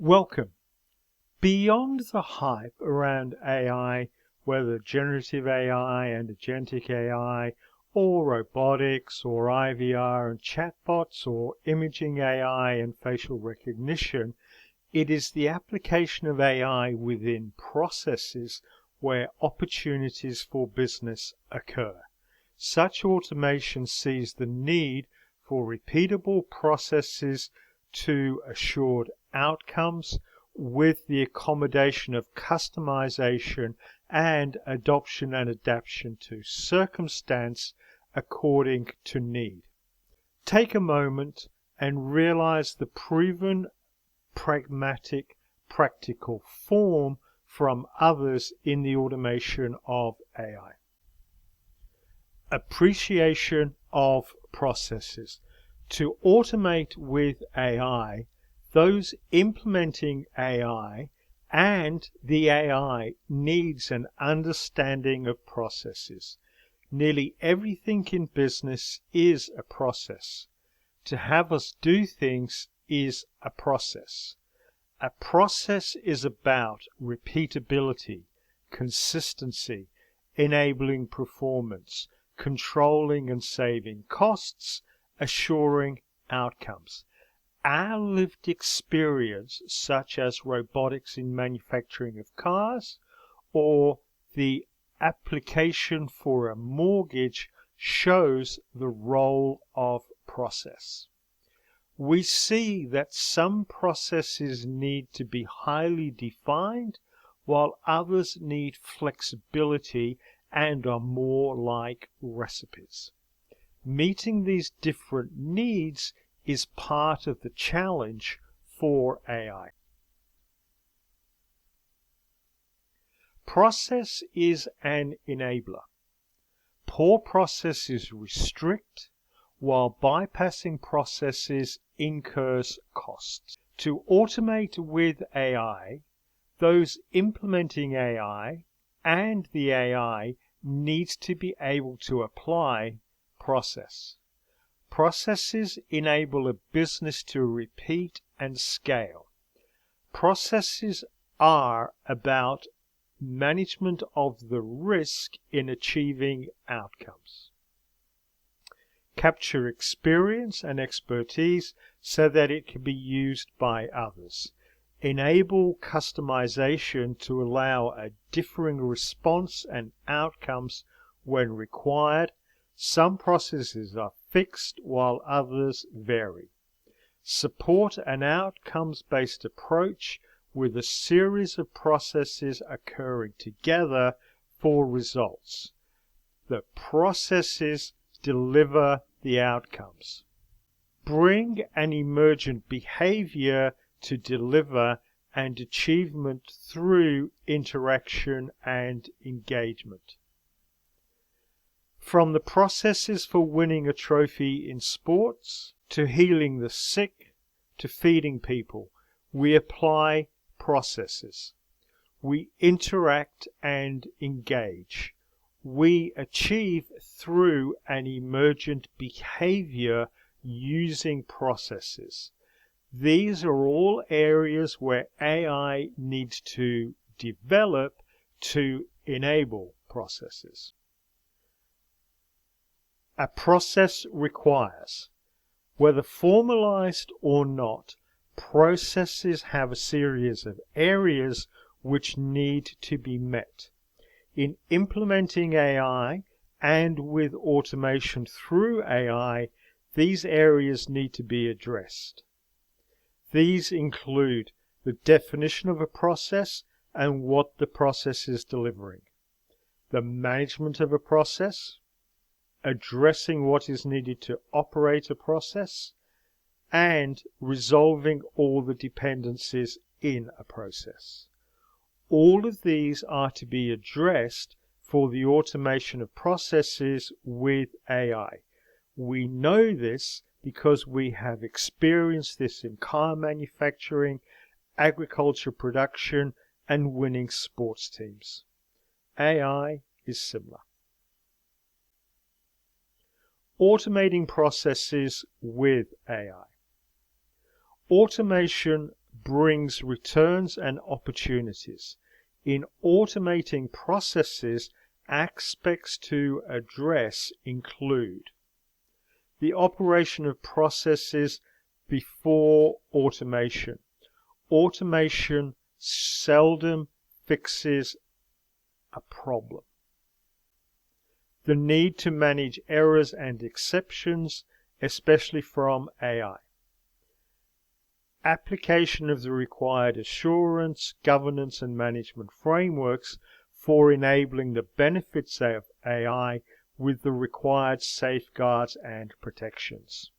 Welcome. Beyond the hype around AI, whether generative AI and agentic AI, or robotics, or IVR and chatbots, or imaging AI and facial recognition, it is the application of AI within processes where opportunities for business occur. Such automation sees the need for repeatable processes to assured outcomes with the accommodation of customization and adoption and adaptation to circumstance according to need. Take a moment and realize the proven pragmatic, practical form from others in the automation of AI. Appreciation of processes. To automate with AI, those implementing AI and the AI needs an understanding of processes. Nearly everything in business is a process. To have us do things is a process. A process is about repeatability, consistency, enabling performance, controlling and saving costs, assuring outcomes. Our lived experience, such as robotics in manufacturing of cars, or the application for a mortgage, shows the role of process. We see that some processes need to be highly defined, while others need flexibility and are more like recipes. Meeting these different needs is part of the challenge for AI. Process is an enabler. Poor processes restrict, while bypassing processes incurs costs. To automate with AI, those implementing AI and the AI needs to be able to apply process. Processes enable a business to repeat and scale. Processes are about management of the risk in achieving outcomes. Capture experience and expertise so that it can be used by others. Enable customization to allow a differing response and outcomes when required. Some processes are fixed while others vary. Support an outcomes-based approach with a series of processes occurring together for results. The processes deliver the outcomes. Bring an emergent behavior to deliver and achievement through interaction and engagement. From the processes for winning a trophy in sports, to healing the sick, to feeding people, we apply processes. We interact and engage. We achieve through an emergent behavior using processes. These are all areas where AI needs to develop to enable processes. A process requires, whether formalized or not, processes have a series of areas which need to be met. In implementing AI and with automation through AI, these areas need to be addressed. These include the definition of a process and what the process is delivering, the management of a process, addressing what is needed to operate a process, and resolving all the dependencies in a process. All of these are to be addressed for the automation of processes with AI. We know this because we have experienced this in car manufacturing, agriculture production, and winning sports teams. AI is similar. Automating processes with AI. Automation brings returns and opportunities. In automating processes, aspects to address include the operation of processes before automation. Automation seldom fixes a problem. The need to manage errors and exceptions, especially from AI. Application of the required assurance, governance and management frameworks for enabling the benefits of AI with the required safeguards and protections.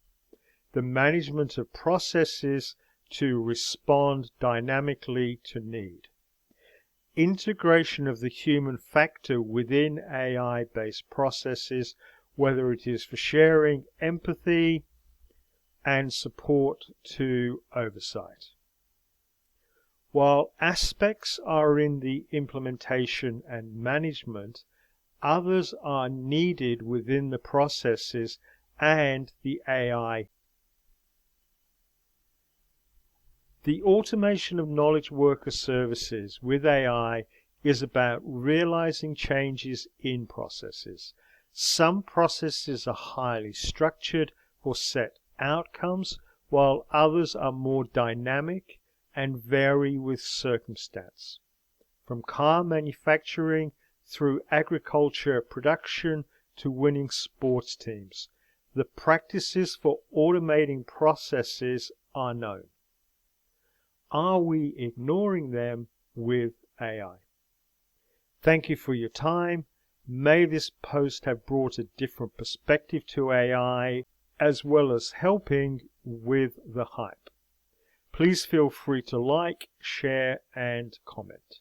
The management of processes to respond dynamically to need. Integration of the human factor within AI-based processes, whether it is for sharing, empathy, and support to oversight. While aspects are in the implementation and management, others are needed within the processes and the AI. The automation of knowledge worker services with AI is about realizing changes in processes. Some processes are highly structured for set outcomes, while others are more dynamic and vary with circumstance. From car manufacturing through agriculture production to winning sports teams, the practices for automating processes are known. Are we ignoring them with AI? Thank you for your time. May this post have brought a different perspective to AI, as well as helping with the hype. Please feel free to like, share, and comment.